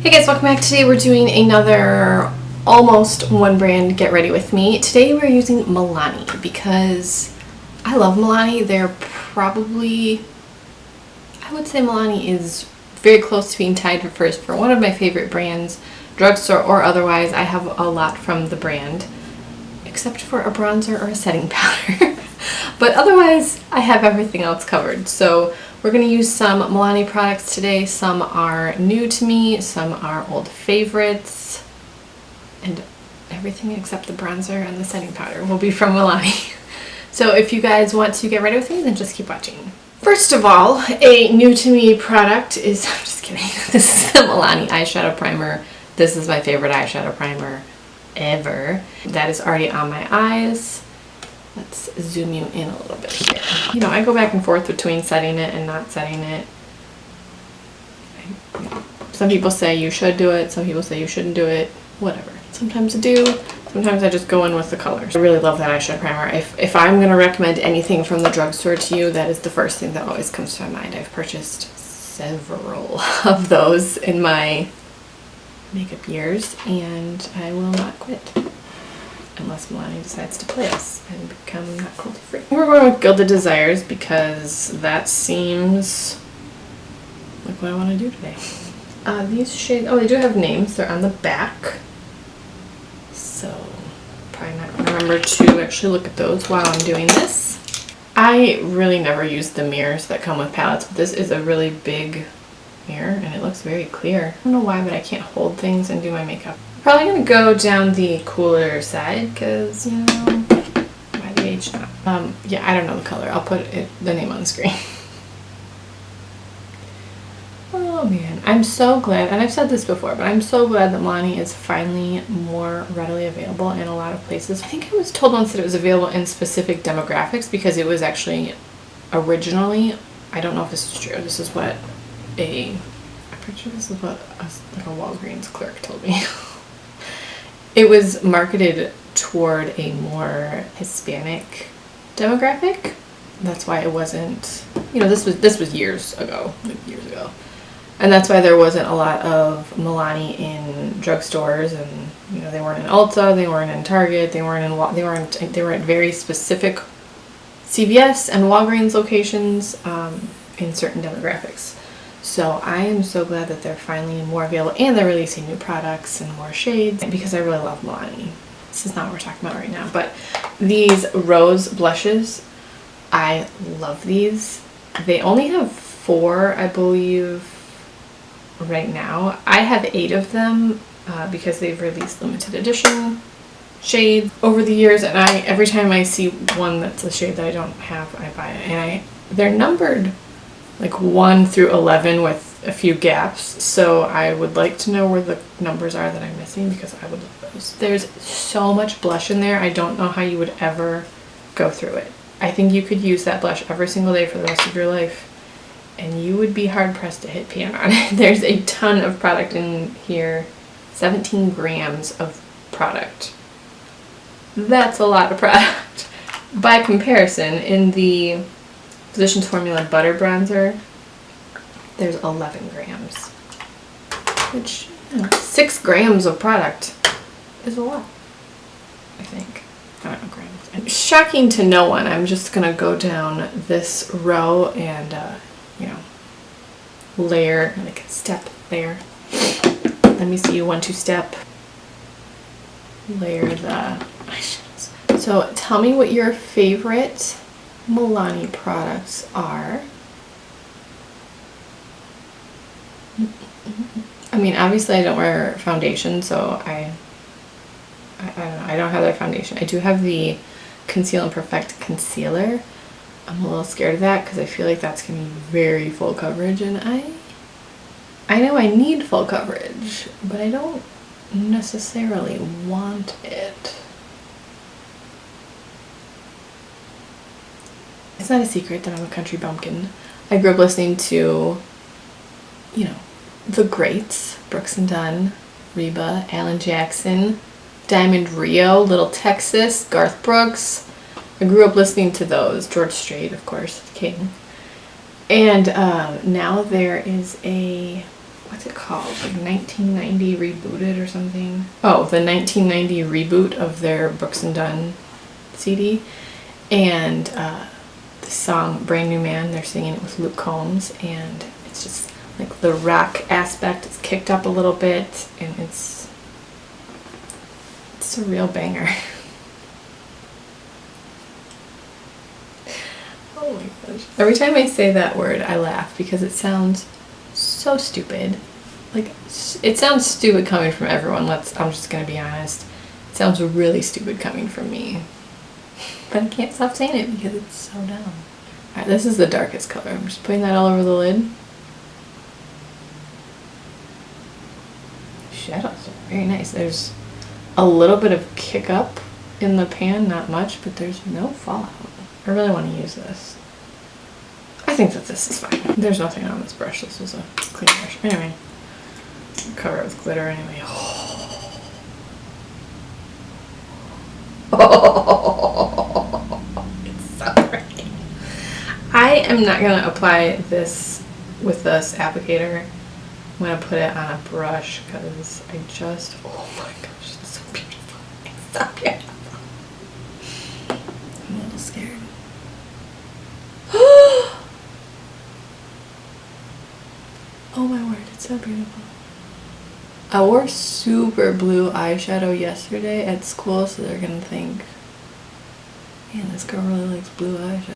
Hey guys, welcome back. Today we're doing another almost one brand get ready with me. Today we're using Milani because I love Milani. They're probably, I would say Milani is very close to being tied for first for one of my favorite brands, drugstore or otherwise. I have a lot from the brand, except for a bronzer or a setting powder. But otherwise, I have everything else covered. So we're going to use some Milani products today. Some are new to me, some are old favorites, and everything except the bronzer and the setting powder will be from Milani. So if you guys want to get ready with me, then just keep watching. First of all, a new to me product is, I'm just kidding, this is the Milani eyeshadow primer. This is my favorite eyeshadow primer ever. That is already on my eyes. Let's zoom you in a little bit here. You know, I go back and forth between setting it and not setting it. Some people say you should do it, some people say you shouldn't do it, whatever. Sometimes I do, sometimes I just go in with the colors. I really love that eyeshadow primer. If I'm going to recommend anything from the drugstore to you, that is the first thing that always comes to my mind. I've purchased several of those in my makeup years, and I will not quit. Unless Milani decides to play us and become not cruelty free. We're going with Gilded Desires because that seems like what I want to do today. These shades, oh, they do have names. They're on the back. So probably not going to remember to actually look at those while I'm doing this. I really never use the mirrors that come with palettes, but this is a really big mirror and it looks very clear. I don't know why, but I can't hold things and do my makeup. Probably gonna go down the cooler side because, you know, why the age not? Yeah, I don't know the color. I'll put the name on the screen. Oh man, I'm so glad, and I've said this before, but I'm so glad that Milani is finally more readily available in a lot of places. I think I was told once that it was available in specific demographics because it was actually originally, I don't know if this is true, this is what I'm pretty sure this is what like a Walgreens clerk told me. It was marketed toward a more Hispanic demographic. That's why it wasn't, you know, this was years ago, and that's why there wasn't a lot of Milani in drugstores, and you know they weren't in Ulta, they weren't in Target, they were at very specific CVS and Walgreens locations in certain demographics. So I am so glad that they're finally more available and they're releasing new products and more shades because I really love Milani. This is not what we're talking about right now, but these rose blushes, I love these. They only have 4, I believe, right now. I have 8 of them because they've released limited edition shades over the years, and every time I see one that's a shade that I don't have, I buy it. And they're numbered like 1 through 11 with a few gaps, so I would like to know where the numbers are that I'm missing because I would love those. There's so much blush in there, I don't know how you would ever go through it. I think you could use that blush every single day for the rest of your life and you would be hard pressed to hit pan on it. There's a ton of product in here, 17 grams of product. That's a lot of product. By comparison, in the Physicians Formula Butter Bronzer, there's 11 grams, which, you know, 6 grams of product is a lot, I think. I don't know grams. And shocking to no one, I'm just going to go down this row and, you know, layer, like step there. Let me see you 1, 2 step. Layer the eyeshadows. So tell me what your favorite Milani products are. I mean, obviously I don't wear foundation, so I don't know, I don't have their foundation. I do have the Conceal and Perfect concealer. I'm a little scared of that because I feel like that's going to be very full coverage, and I know I need full coverage, but I don't necessarily want it. It's not a secret that I'm a country bumpkin. I grew up listening to, you know, the greats, Brooks and Dunn, Reba, Alan Jackson, Diamond Rio, Little Texas, Garth Brooks. I grew up listening to those. George Strait, of course, the king. And now there is a what's it called? Like 1990 Rebooted or something. Oh, the 1990 reboot of their Brooks and Dunn CD. And the song Brand New Man, they're singing it with Luke Combs, and it's just like the rock aspect is kicked up a little bit, and it's a real banger. Oh my gosh. Every time I say that word, I laugh because it sounds so stupid. Like, it sounds stupid coming from everyone. I'm just gonna be honest. It sounds really stupid coming from me. But I can't stop saying it because it's so dumb. Alright, this is the darkest color. I'm just putting that all over the lid. Shadows are very nice. There's a little bit of kick up in the pan, not much, but there's no fallout. I really want to use this. I think that this is fine. There's nothing on this brush. This was a clean brush. Anyway, cover it with glitter anyway. It's so pretty. I am not going to apply this with this applicator. I'm going to put it on a brush because I just, oh my gosh, it's so beautiful. It's so beautiful. I'm a little scared. Oh my word, it's so beautiful. I wore super blue eyeshadow yesterday at school, so they're gonna think, man, this girl really likes blue eyeshadow.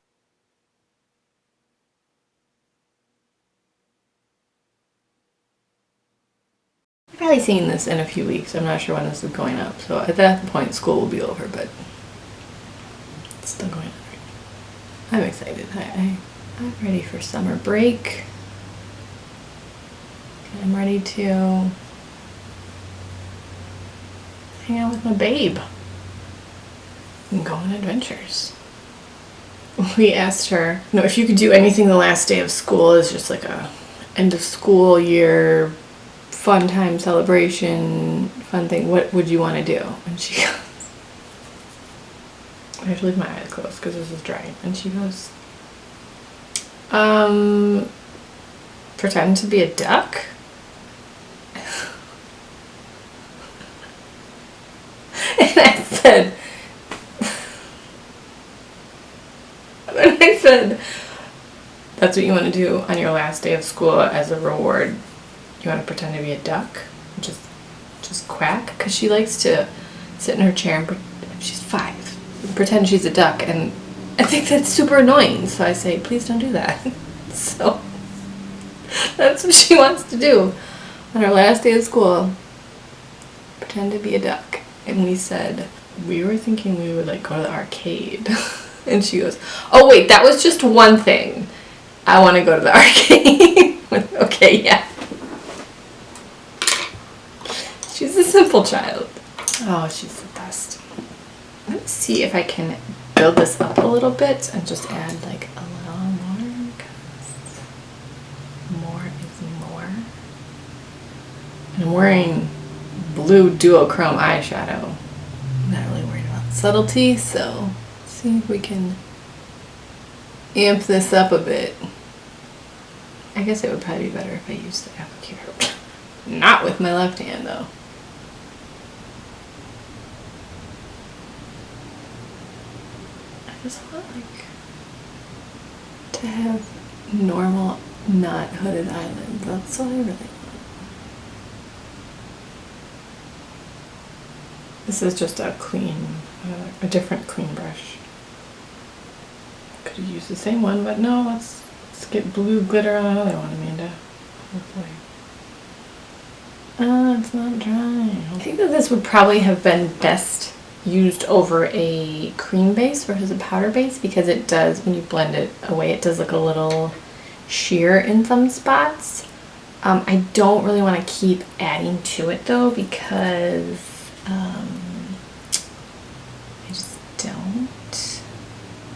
I've probably seen this in a few weeks. I'm not sure when this is going up, so at that point school will be over, but it's still going on right now. I'm excited. I'm ready for summer break. I'm ready to hang out with my babe and go on adventures. We asked her, you know, if you could do anything the last day of school is just like a end of school year fun time celebration, fun thing, what would you want to do? And she goes, I have to leave my eyes closed because this is drying. And she goes, pretend to be a duck? And I said, that's what you want to do on your last day of school as a reward? You want to pretend to be a duck? Just quack? Because she likes to sit in her chair and she's 5. Pretend she's a duck, and I think that's super annoying. So I say, please don't do that. So that's what she wants to do on her last day of school. Pretend to be a duck. And we said, we were thinking we would like go to the arcade. And she goes, oh wait, that was just one thing. I want to go to the arcade. Okay, yeah. She's a simple child. Oh, she's the best. Let's see if I can build this up a little bit and just add like a little more, because more is more. And I'm wearing blue duochrome eyeshadow. I'm not really worried about subtlety, so let's see if we can amp this up a bit. I guess it would probably be better if I used the applicator. Not with my left hand though. I just want like to have normal, not hooded eyelids. That's what I really want. This is just a clean, a different clean brush. Could have used the same one, but no, let's get blue glitter on another one, Amanda. Hopefully. It's not dry. I think that this would probably have been best used over a cream base versus a powder base, because it does, when you blend it away, it does look a little sheer in some spots. I don't really want to keep adding to it though, because I just don't.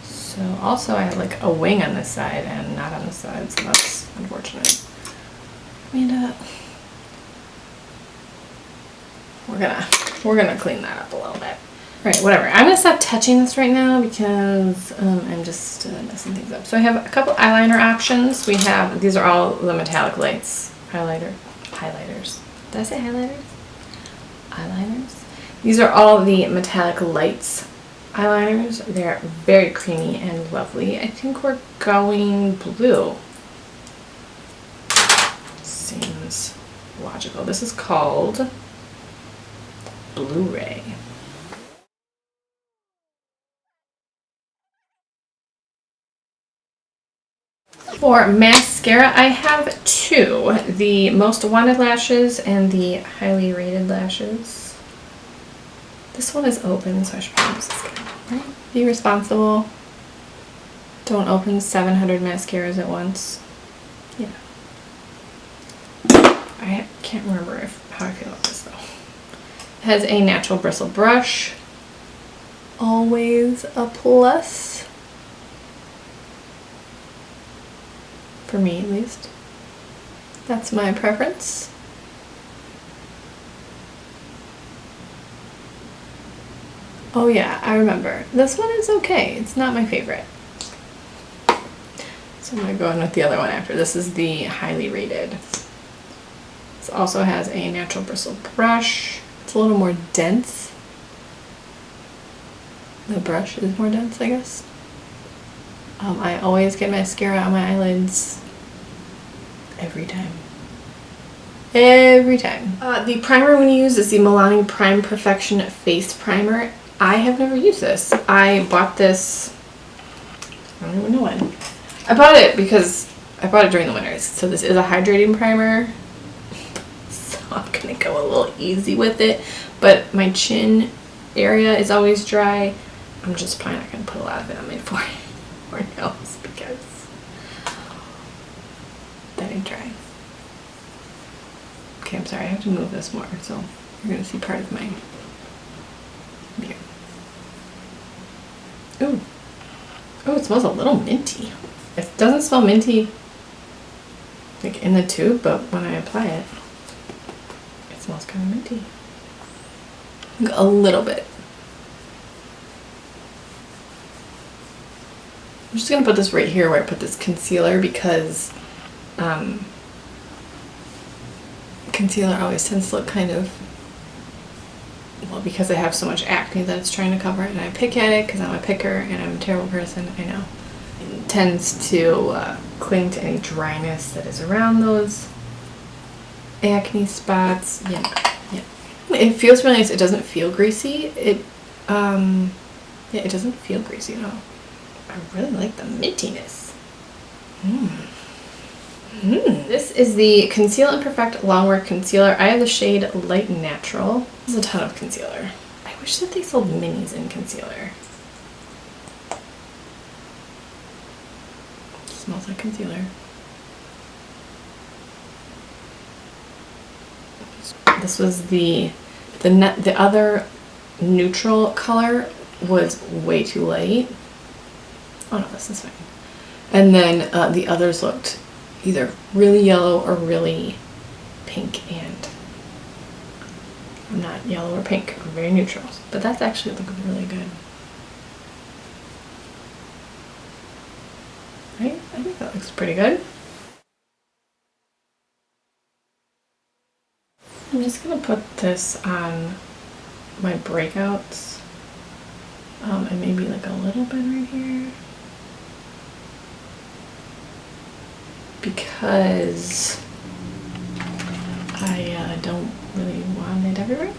So also I have like a wing on this side and not on this side, so that's unfortunate. And we're gonna clean that up a little bit. All right, whatever. I'm gonna stop touching this right now because I'm just messing things up. So I have a couple eyeliner options. We have, these are all the Metallic Lights highlighter highlighters. Did I say highlighters? Eyeliners. These are all the Metallic Lights eyeliners. They're very creamy and lovely. I think we're going blue. Seems logical. This is called Blu-ray. For mascara, I have two. The Most Wanted Lashes and the Highly Rated Lashes. This one is open, so I should probably use this guy. Right? Be responsible. Don't open 700 mascaras at once. Yeah. I can't remember how I feel about this though. It has a natural bristle brush. Always a plus. For me, at least. That's my preference. Oh yeah, I remember. This one is okay. It's not my favorite. So I'm going to go in with the other one after. This is the Highly Rated. This also has a natural bristle brush. It's a little more dense. The brush is more dense, I guess. I always get mascara on my eyelids every time. Every time. The primer I'm going to use is the Milani Prime Perfection Face Primer. I have never used this. I bought this, I don't even know when. I bought it because I bought it during the winters. So this is a hydrating primer. So I'm going to go a little easy with it. But my chin area is always dry. I'm just probably not going to put a lot of it on my forehead or nose because that ain't dry. Okay, I'm sorry, I have to move this more, so you're going to see part of my view. Ooh. Oh, it smells a little minty. It doesn't smell minty like in the tube, but when I apply it, it smells kind of minty. A little bit. I'm just going to put this right here where I put this concealer because concealer always tends to look kind of, well, because I have so much acne that it's trying to cover it, and I pick at it because I'm a picker and I'm a terrible person, I know. It tends to cling to any dryness that is around those acne spots. Yeah. It feels really nice. It doesn't feel greasy. It doesn't feel greasy at all. I really like the mintiness. This is the Conceal and Perfect Longwear Concealer. I have the shade Light Natural. This is a ton of concealer. I wish that they sold minis in concealer. It smells like concealer. This was the other neutral color was way too light. Oh no, this is fine. And then the others looked either really yellow or really pink, and I'm not yellow or pink. I'm very neutral. But that's actually looking really good. Right? I think that looks pretty good. I'm just going to put this on my breakouts and maybe like a little bit right here. Because I don't really want it everywhere.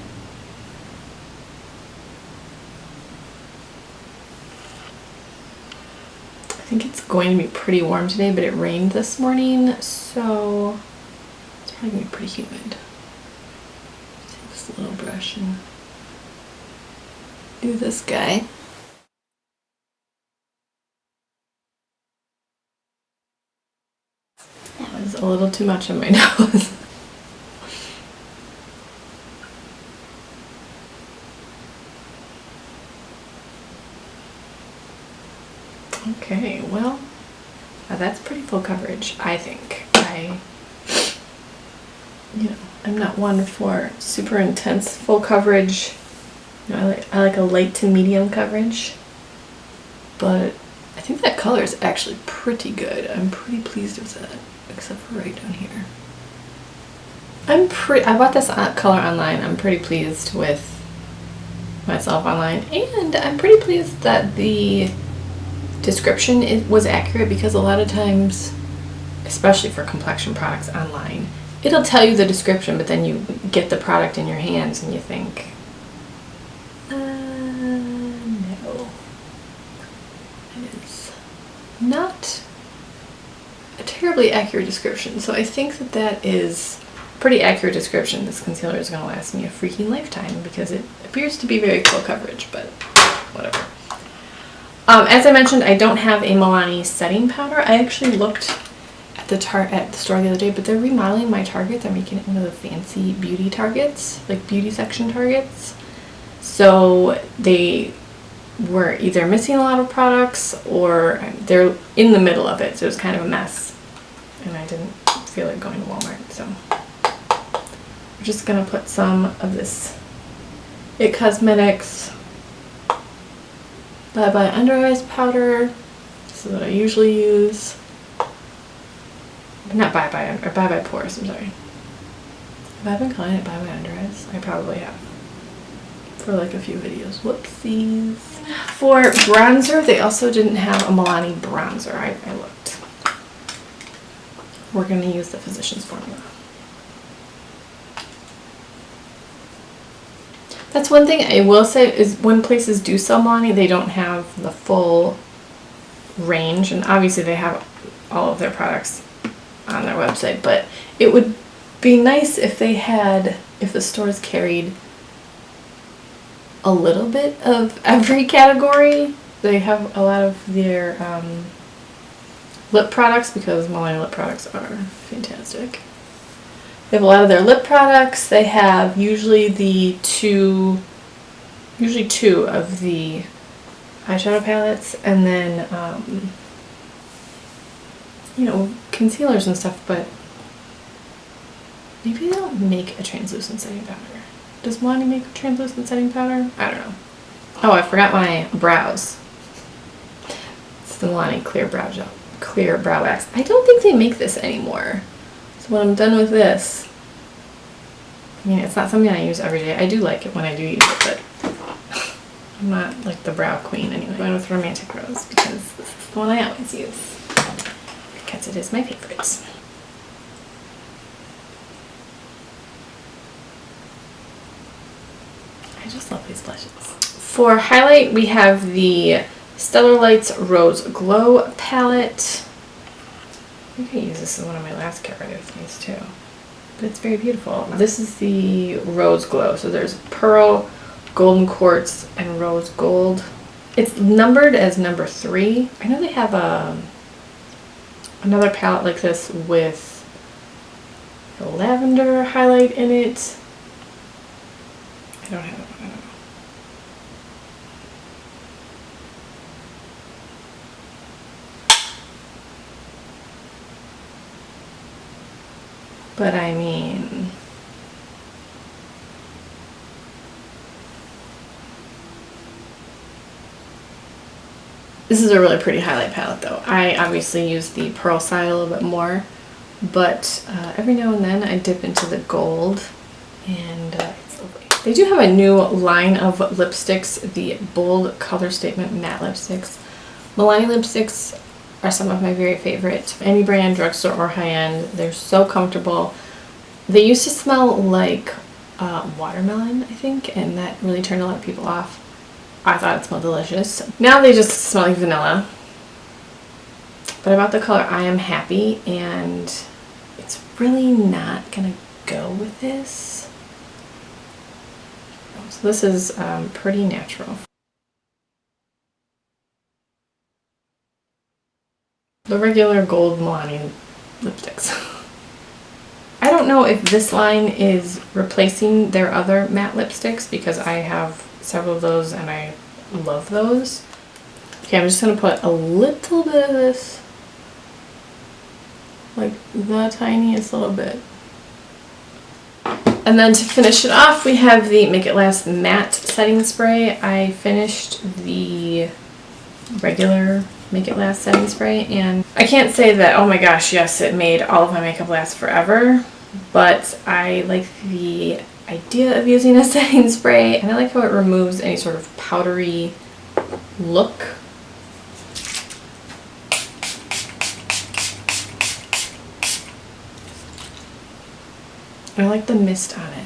I think it's going to be pretty warm today, but it rained this morning, so it's probably going to be pretty humid. Take this little brush and do this guy. That was a little too much on my nose. Okay, well, that's pretty full coverage, I think. I'm not one for super intense full coverage. I like a light to medium coverage, but I think that color is actually pretty good. I'm pretty pleased with that, except for right down here. I bought this color online. I'm pretty pleased with myself online, and I'm pretty pleased that the description was accurate, because a lot of times, especially for complexion products online, it'll tell you the description, but then you get the product in your hands and you think, no. It is not a terribly accurate description. So I think that that is a pretty accurate description. This concealer is going to last me a freaking lifetime, because it appears to be very full coverage, but whatever. As I mentioned, I don't have a Milani setting powder. I actually looked at the store the other day, but they're remodeling my Target. They're making it into the fancy beauty Targets, like beauty section Targets. So they were either missing a lot of products, or they're in the middle of it, so it was kind of a mess. And I didn't feel like going to Walmart, so we're just gonna put some of this It Cosmetics Bye Bye Under Eyes powder. This is what I usually use. Not Bye Bye, or Bye Bye Pores, I'm sorry. Have I been calling it Bye Bye Under Eyes? I probably have. For like a few videos. Whoopsies. For bronzer, they also didn't have a Milani bronzer. I looked. We're going to use the Physicians Formula. That's one thing I will say, is when places do sell Milani, they don't have the full range, and obviously they have all of their products on their website, but it would be nice if they had, if the stores carried a little bit of every category. They have a lot of their lip products, because Milani lip products are fantastic. They have a lot of their lip products. They have usually two of the eyeshadow palettes, and then you know, concealers and stuff, but maybe they don't make a translucent setting powder. Does Milani make a translucent setting powder? I don't know. Oh, I forgot my brows. It's the Milani Clear Brow Gel, Clear Brow Wax. I don't think they make this anymore. So when I'm done with this, I mean, it's not something I use every day. I do like it when I do use it, but I'm not like the brow queen anyway. I'm going with Romantic Rose, because this is the one I always use, because it is my favorite. I just love these blushes. For highlight, we have the Stellar Lights Rose Glow palette. I think I used this as one of my last get ready with me's too. But it's very beautiful. This is the Rose Glow. So there's Pearl, Golden Quartz, and Rose Gold. It's numbered as number 3. I know they have another palette like this with a lavender highlight in it. I don't have it. I don't know. But I mean, this is a really pretty highlight palette though. I obviously use the pearl side a little bit more, but every now and then I dip into the gold, and it's lovely. They do have a new line of lipsticks, the Bold Color Statement Matte Lipsticks. Milani lipsticks are some of my very favorite. Any brand, drugstore or high-end, they're so comfortable. They used to smell like watermelon, I think, and that really turned a lot of people off. I thought it smelled delicious. Now they just smell like vanilla. But about the color, I am happy, and it's really not gonna go with this. So this is pretty natural. The regular gold Milani lipsticks. I don't know if this line is replacing their other matte lipsticks, because I have several of those and I love those. Okay, I'm just going to put a little bit of this, like the tiniest little bit. And then to finish it off, we have the Make It Last Matte Setting Spray. I finished the regular Make It Last setting spray, and I can't say that, oh my gosh, yes, it made all of my makeup last forever, but I like the idea of using a setting spray, and I like how it removes any sort of powdery look. I like the mist on it.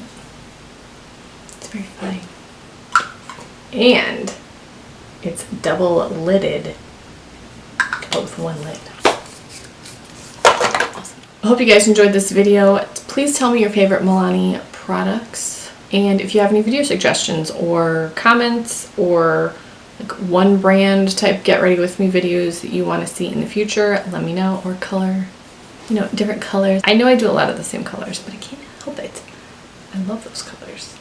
It's very funny. And it's double lidded with one lid. Awesome. I hope you guys enjoyed this video. Please tell me your favorite Milani products. And if you have any video suggestions or comments or like one brand type get ready with me videos that you want to see in the future, let me know. Or color, you know, different colors. I know I do a lot of the same colors, but I can't help it. I love those colors.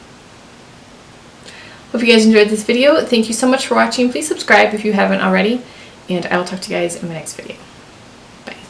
Hope you guys enjoyed this video. Thank you so much for watching. Please subscribe if you haven't already, and I will talk to you guys in my next video.